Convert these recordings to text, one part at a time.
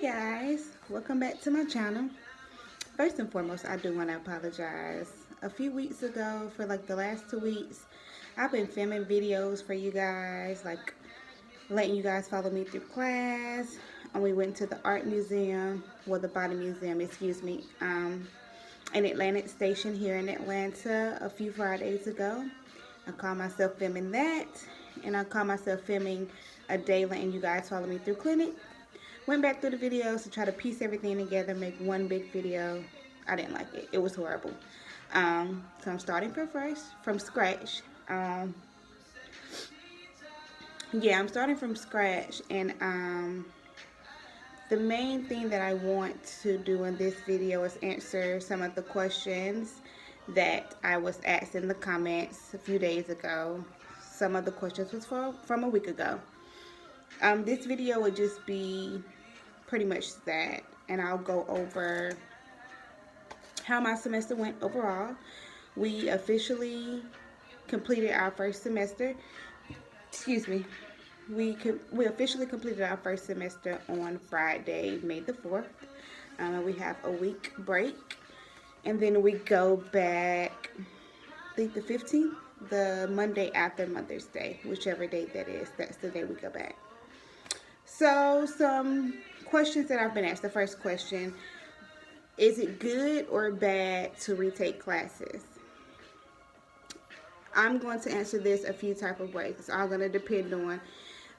Guys, welcome back to my channel. First and foremost, I do want to apologize. A few weeks ago, for like the last 2 weeks, I've been filming videos for you guys, like letting you guys follow me through class. And we went to the art museum, well, the body museum, excuse me, in Atlantic Station here in Atlanta a few Fridays ago. I caught myself filming that, and I caught myself filming a day letting you guys follow me through clinic. Went back through the videos to try to piece everything together, make one big video. I didn't like it. It was horrible. So I'm starting from scratch. Yeah, I'm starting from scratch, and the main thing that I want to do in this video is answer some of the questions that I was asked in the comments a few days ago. Some of the questions was from a week ago. This video would just be pretty much that, and I'll go over how my semester went overall. We officially completed our first semester. Excuse me. We officially completed our first semester on Friday, May the 4th. We have a week break, and then we go back, I think the 15th, the Monday after Mother's Day, whichever date that is. That's the day we go back. So some questions that I've been asked. The first question: is it good or bad to retake classes? I'm going to answer this a few type of ways. It's all going to depend on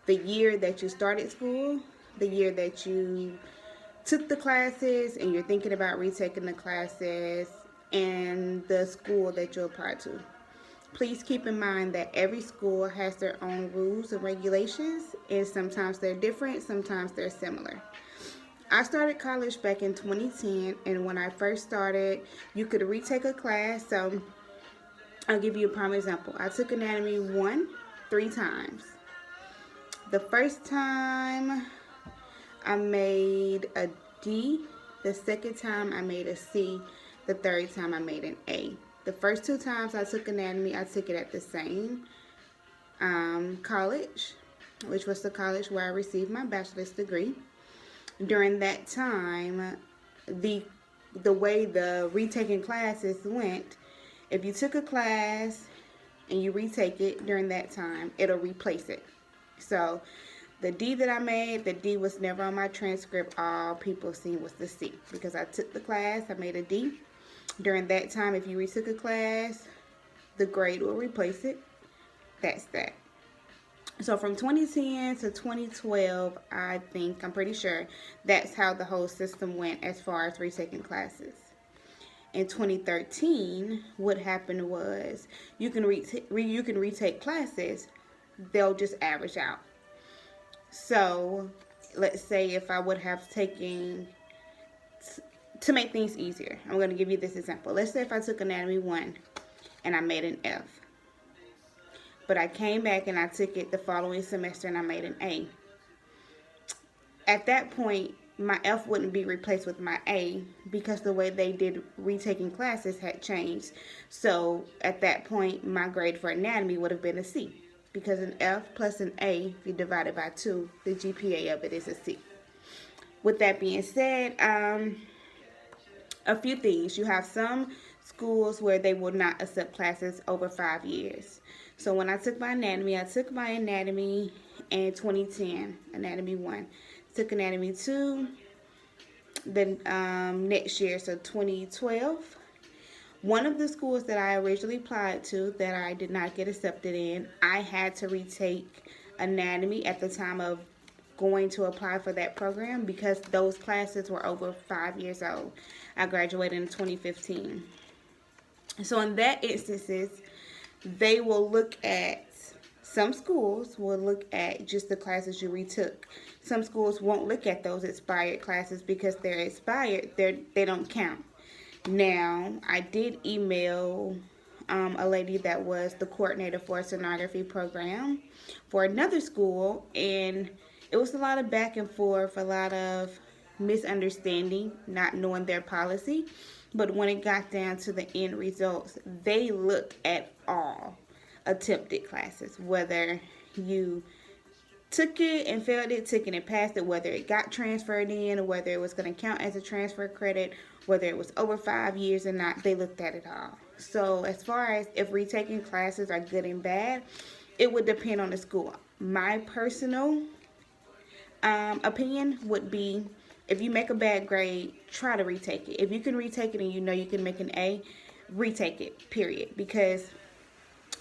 the year that you started school, the year that you took the classes and you're thinking about retaking the classes, and the school that you apply to. Please keep in mind that every school has their own rules and regulations, and sometimes they're different, sometimes they're similar. I started college back in 2010, and when I first started, you could retake a class. So I'll give you a prime example. I took Anatomy 1 3 times. The first time I made a D, the second time I made a C, the third time I made an A. The first 2 times I took anatomy, I took it at the same college, which was the college where I received my bachelor's degree. During that time, the way the retaking classes went, if you took a class and you retake it during that time, it'll replace it. So the D that I made, the D was never on my transcript. All people seen was the C, because I took the class, I made a D. During that time, if you retook a class, the grade will replace it. That's that. So from 2010 to 2012, I'm pretty sure that's how the whole system went as far as retaking classes. In 2013, what happened was you can retake classes, they'll just average out. So let's say if I would have taken, to make things easier, I'm going to give you this example. Let's say if I took Anatomy 1 and I made an F, but I came back and I took it the following semester and I made an A. At that point, my F wouldn't be replaced with my A, because the way they did retaking classes had changed. So at that point, my grade for anatomy would have been a C, because an F plus an A, if you divide it by 2, the GPA of it is a C. With that being said, a few things. You have some schools where they will not accept classes over 5 years. So when I took my anatomy in 2010, Anatomy 1. Took Anatomy 2 then next year, so 2012. One of the schools that I originally applied to that I did not get accepted in, I had to retake anatomy at the time of going to apply for that program, because those classes were over 5 years old. I graduated in 2015. So in that instances, they will look at, some schools will look at just the classes you retook. Some schools won't look at those expired classes, because they're expired, they don't count. Now, I did email a lady that was the coordinator for a sonography program for another school, and it was a lot of back and forth, a lot of misunderstanding, not knowing their policy. But when it got down to the end results, they look at all attempted classes, whether you took it and failed it, took it and passed it, whether it got transferred in or whether it was going to count as a transfer credit, whether it was over 5 years or not, they looked at it all. So as far as if retaking classes are good and bad, it would depend on the school. My personal opinion would be, if you make a bad grade, try to retake it. If you can retake it and you know you can make an A, retake it, period. Because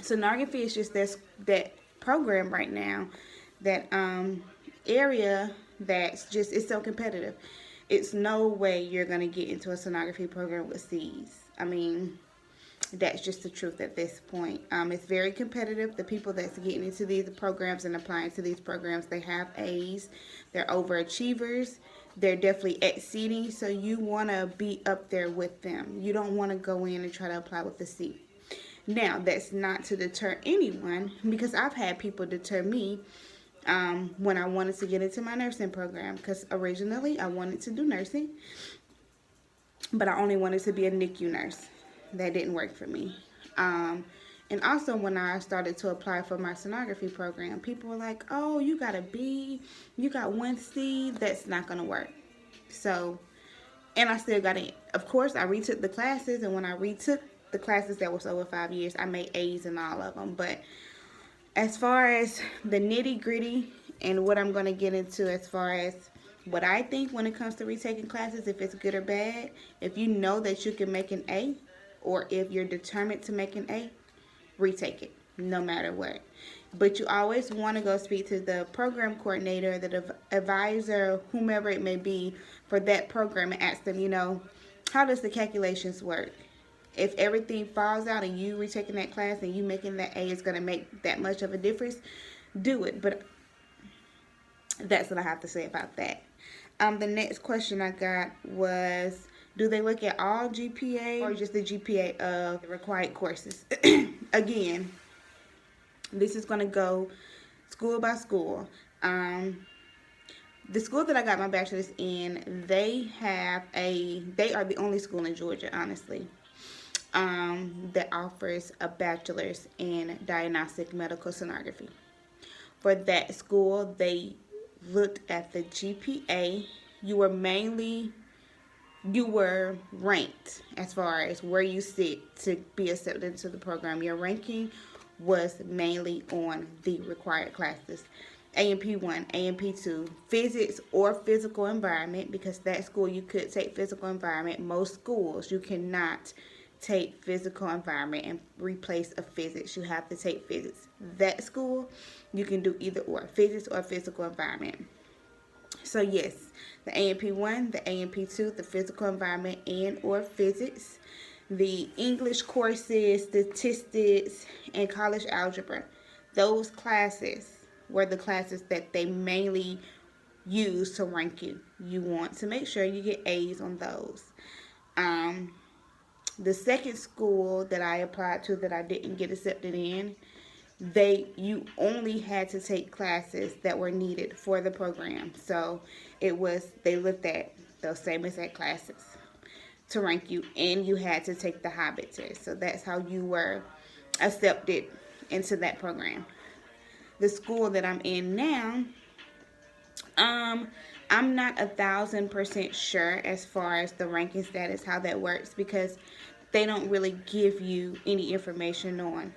sonography is just that program right now, that area that's just, it's so competitive. It's no way you're going to get into a sonography program with C's. I mean, that's just the truth at this point. It's very competitive. The people that's getting into these programs and applying to these programs, they have A's. They're overachievers. They're definitely exceeding, so you want to be up there with them. You don't want to go in and try to apply with a C. Now, that's not to deter anyone, because I've had people deter me when I wanted to get into my nursing program, because originally I wanted to do nursing, but I only wanted to be a NICU nurse. That didn't work for me. And also when I started to apply for my sonography program, people were like, oh, you got a B, you got 1 C, that's not going to work. So, and I still got in. Of course, I retook the classes, and when I retook the classes that was over 5 years, I made A's in all of them. But as far as the nitty gritty and what I'm going to get into as far as what I think when it comes to retaking classes, if it's good or bad, if you know that you can make an A, or if you're determined to make an A, retake it, no matter what. But you always want to go speak to the program coordinator, the advisor, whomever it may be for that program, and ask them, you know, how does the calculations work? If everything falls out and you retaking that class and you making that A is going to make that much of a difference, do it. But that's what I have to say about that. The next question I got was, do they look at all GPA or just the GPA of the required courses? Again, this is going to go school by school. The school that I got my bachelor's in, they are the only school in Georgia, honestly, that offers a bachelor's in diagnostic medical sonography. For that school, they looked at the GPA. You were ranked as far as where you sit to be accepted into the program. Your ranking was mainly on the required classes. A&P 1, A&P 2, physics or physical environment, because that school you could take physical environment. Most schools you cannot take physical environment and replace a physics. You have to take physics. That school you can do either or, physics or physical environment. So yes, the A&P 1, the A&P 2, the physical environment and or physics, the English courses, statistics, and college algebra. Those classes were the classes that they mainly use to rank you. You want to make sure you get A's on those. The second school that I applied to that I didn't get accepted in, you only had to take classes that were needed for the program. So they looked at those same exact classes to rank you, and you had to take the Hobbit test. So that's how you were accepted into that program. The school that I'm in now, I'm not 1,000% sure as far as the ranking status, how that works, because they don't really give you any information on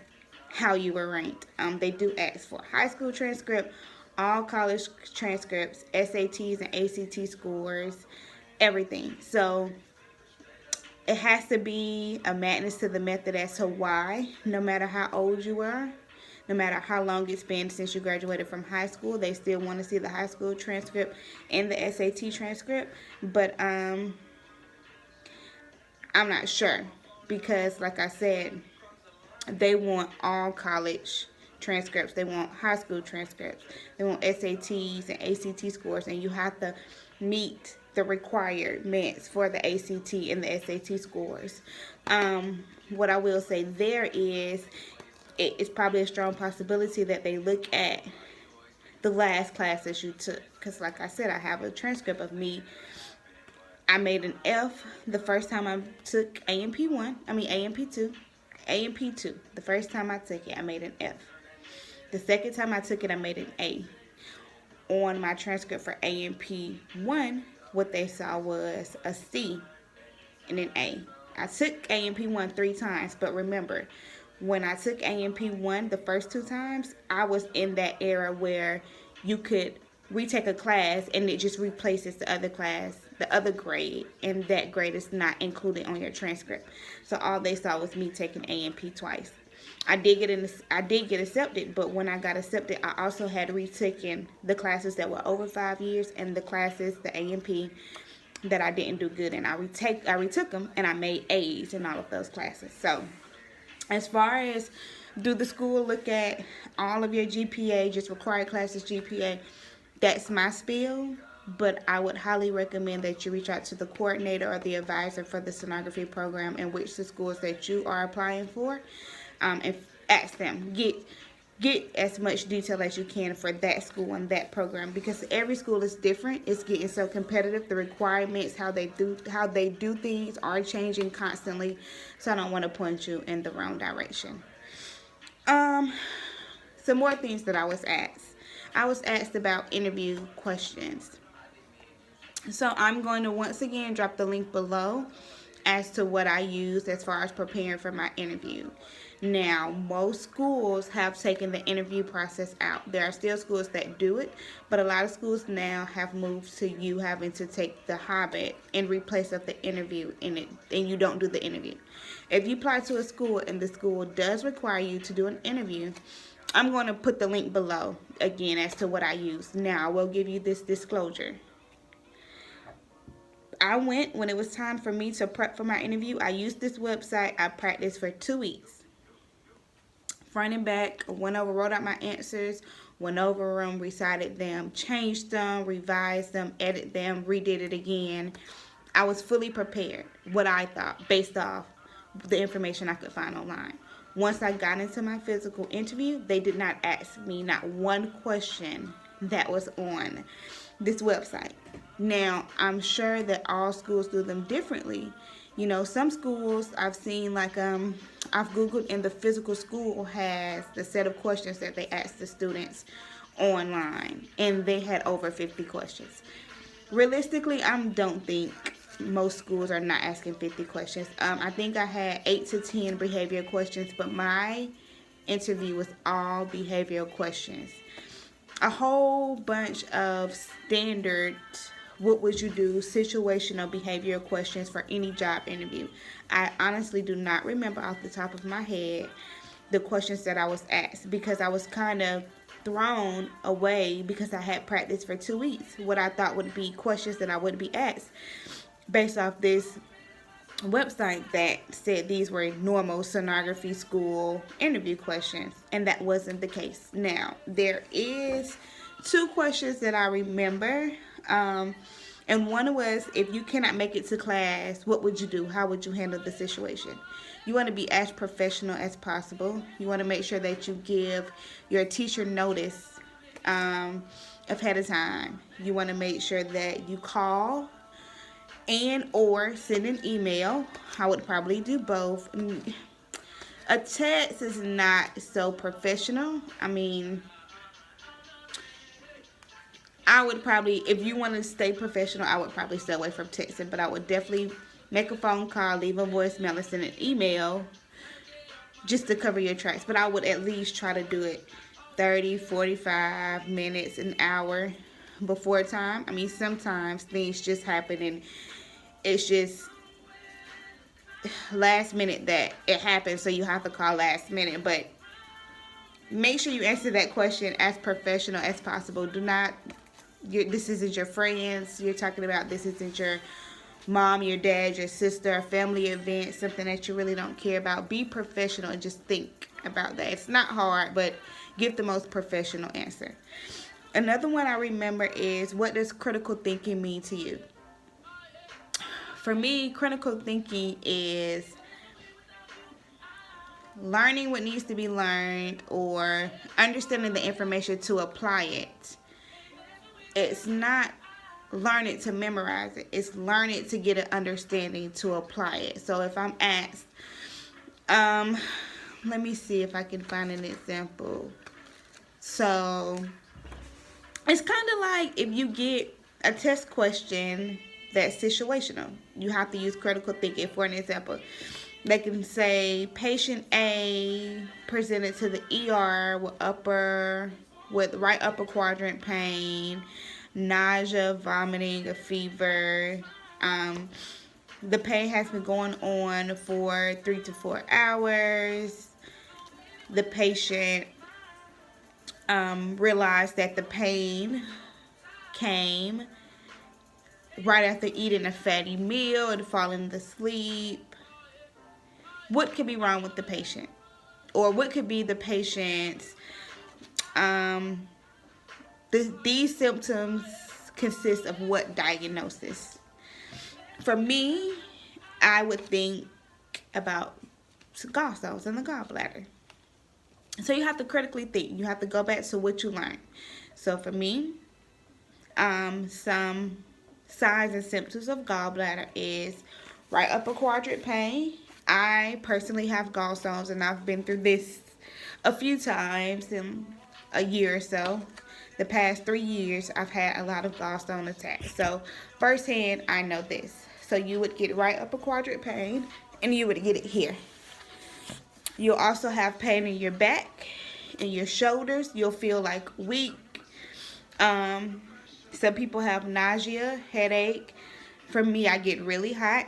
how you were ranked. They do ask for high school transcript, all college transcripts, SATs and ACT scores, everything. So it has to be a madness to the method as to why, no matter how old you are, no matter how long it's been since you graduated from high school, they still want to see the high school transcript and the SAT transcript. But I'm not sure, because like I said, they want all college transcripts. They want high school transcripts. They want SATs and ACT scores, and you have to meet the requirements for the ACT and the SAT scores. What I will say there is, it's probably a strong possibility that they look at the last classes you took. Because like I said, I have a transcript of me. I made an F the first time I took A&P 2. A&P 2. The first time I took it, I made an F. The second time I took it, I made an A. on my transcript for A&P 1, what they saw was a C and an A. I took A&P 1 3 times, but remember, when I took A&P 1 the first 2 times, I was in that era where you could retake a class and it just replaces the other class, the other grade, and that grade is not included on your transcript. So all they saw was me taking A&P twice. I did get accepted, but when I got accepted, I also had retaken the classes that were over 5 years and the classes, the A&P, that I didn't do good in. I retook them and I made A's in all of those classes. So as far as, do the school look at all of your GPA, just required classes GPA, that's my spiel. But I would highly recommend that you reach out to the coordinator or the advisor for the sonography program in which the schools that you are applying for, and ask them, get as much detail as you can for that school and that program, because every school is different. It's getting so competitive. The requirements, how they do things are changing constantly. So I don't want to point you in the wrong direction. Some more things that I was asked. I was asked about interview questions. So I'm going to once again drop the link below as to what I used as far as preparing for my interview. Now, most schools have taken the interview process out. There are still schools that do it, but a lot of schools now have moved to you having to take the Hobbit in replace of the interview in it, and you don't do the interview. If you apply to a school and the school does require you to do an interview, I'm going to put the link below again as to what I use. Now, I will give you this disclosure. I went, when it was time for me to prep for my interview, I used this website. I practiced for 2 weeks. Front and back, went over, wrote out my answers, went over them, recited them, changed them, revised them, edited them, redid it again. I was fully prepared, what I thought, based off the information I could find online. Once I got into my physical interview, they did not ask me not one question that was on this website. Now, I'm sure that all schools do them differently. You know, some schools I've seen, like I've Googled, and the physical school has the set of questions that they ask the students online, and they had over 50 questions. Realistically, I don't think most schools are not asking 50 questions. I think I had 8 to 10 behavioral questions, but my interview was all behavioral questions. A whole bunch of standard, what would you do, situational behavioral questions for any job interview. I honestly do not remember off the top of my head the questions that I was asked, because I was kind of thrown away because I had practiced for 2 weeks what I thought would be questions that I would be asked based off this website that said these were normal sonography school interview questions, and that wasn't the case. Now, there is 2 questions that I remember, and one was, if you cannot make it to class, what would you do? How would you handle the situation? You want to be as professional as possible. You want to make sure that you give your teacher notice ahead of time. You want to make sure that you call and or send an email. I would probably do both. A text is not so professional. I mean, I would probably, if you want to stay professional, I would probably stay away from texting, but I would definitely make a phone call, leave a voicemail, and send an email just to cover your tracks. But I would at least try to do it 30, 45 minutes, an hour before time. I mean, sometimes things just happen and it's just last minute that it happens, so you have to call last minute. But make sure you answer that question as professional as possible. Do not, this isn't your friends you're talking about. This isn't your mom, your dad, your sister, a family event, something that you really don't care about. Be professional and just think about that. It's not hard, but give the most professional answer. Another one I remember is, what does critical thinking mean to you? For me, critical thinking is learning what needs to be learned or understanding the information to apply it. It's not learn it to memorize it. It's learn it to get an understanding to apply it. So if I'm asked, let me see if I can find an example. So It's kind of like if you get a test question that's situational. You have to use critical thinking. For an example, they can say patient A presented to the ER with right upper quadrant pain, nausea, vomiting, a fever. The pain has been going on for 3 to 4 hours. The patient realized that the pain came right after eating a fatty meal and falling asleep. What could be wrong with the patient? Or what could be the patient's, these symptoms consist of what diagnosis? For me, I would think about gallstones in the gallbladder. So you have to critically think. You have to go back to what you learned. So for me, some signs and symptoms of gallbladder is right upper quadrant pain. I personally have gallstones, and I've been through this a few times in a year or so. The past 3 years, I've had a lot of gallstone attacks. So firsthand, I know this. So you would get right upper quadrant pain, and you would get it here. You'll also have pain in your back and your shoulders. You'll feel like weak. Some people have nausea, headache. For me, I get really hot.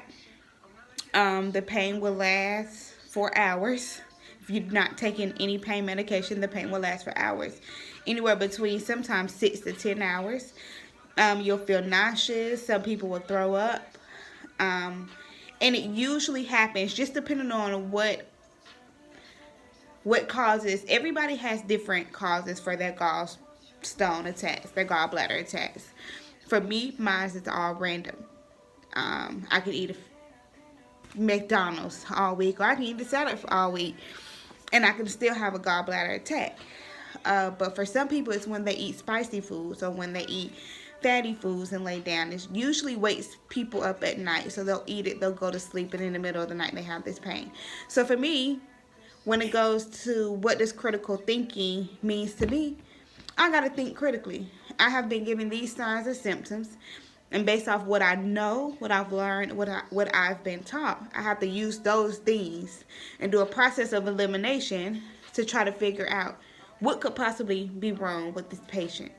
The pain will last for hours. If you're not taking any pain medication, the pain will last for hours. Anywhere between sometimes 6 to 10 hours. You'll feel nauseous. Some people will throw up. And it usually happens just depending on what causes. Everybody has different causes for their gallstone attacks, their gallbladder attacks. For me, mine is all random. I could eat a McDonald's all week, or I can eat a salad all week, and I can still have a gallbladder attack. But for some people, it's when they eat spicy foods or when they eat fatty foods and lay down. It usually wakes people up at night, so they'll eat it, they'll go to sleep, and in the middle of the night they have this pain. So for me, when it goes to what does critical thinking means to me, I got to think critically. I have been given these signs and symptoms, and based off what I know, what I've learned, what I've been taught, I have to use those things and do a process of elimination to try to figure out what could possibly be wrong with this patient.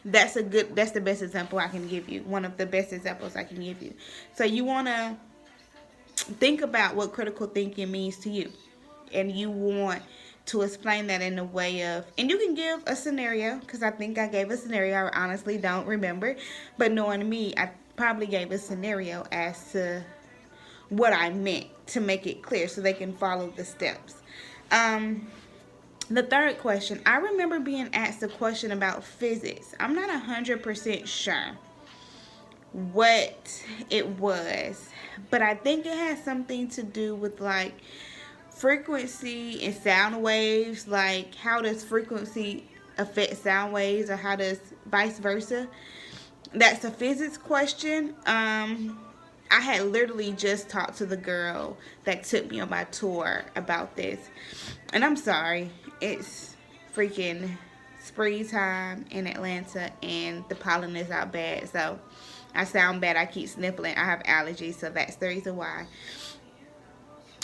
That's the best example I can give you. One of the best examples I can give you. So you want to think about what critical thinking means to you, and you want to explain that in a way of, and you can give a scenario, because I think I gave a scenario. I honestly don't remember, but knowing me, I probably gave a scenario as to what I meant to make it clear so they can follow the steps. The third question, I remember being asked a question about physics. I'm not 100% sure what it was, but I think it has something to do with like frequency and sound waves. Like, how does frequency affect sound waves, or how does vice versa? That's a physics question. I had literally just talked to the girl that took me on my tour about this, and I'm sorry, it's freaking springtime in Atlanta and the pollen is out bad, so I sound bad. I keep sniffling. I have allergies, so that's the reason why.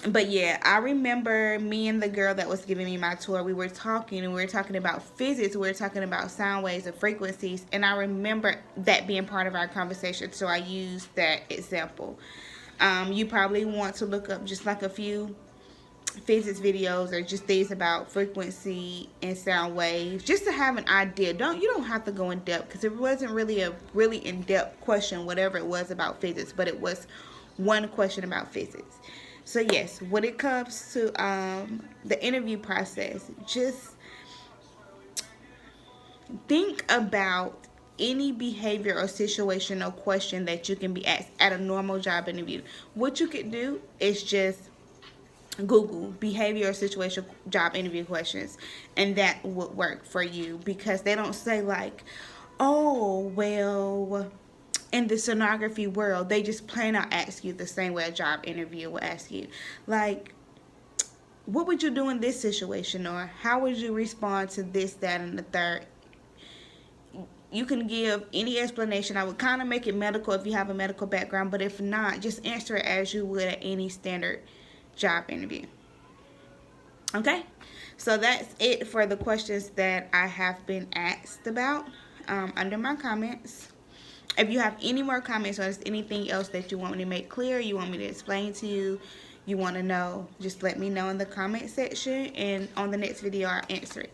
But yeah, I remember me and the girl that was giving me my tour, we were talking, and we were talking about physics. We were talking about sound waves and frequencies, and I remember that being part of our conversation, so I used that example. You probably want to look up just like a few physics videos or just things about frequency and sound waves, just to have an idea. You don't have to go in depth, because it wasn't really a really in-depth question, whatever it was about physics, but it was one question about physics. So yes, when it comes to the interview process, just think about any behavior or situational question that you can be asked at a normal job interview. What you could do is just Google behavior or situation job interview questions, and that would work for you, because they don't say like, oh, well, in the sonography world, they just plain out ask you the same way a job interview will ask you. Like, what would you do in this situation, or how would you respond to this, that, and the third? you can give any explanation. I would kind of make it medical if you have a medical background, but if not, just answer it as you would at any standard job interview. Okay, so that's it for the questions that I have been asked about under my comments. If you have any more comments or there's anything else that you want me to make clear, you want me to explain to you, you want to know, just let me know in the comment section, and on the next video I'll answer it.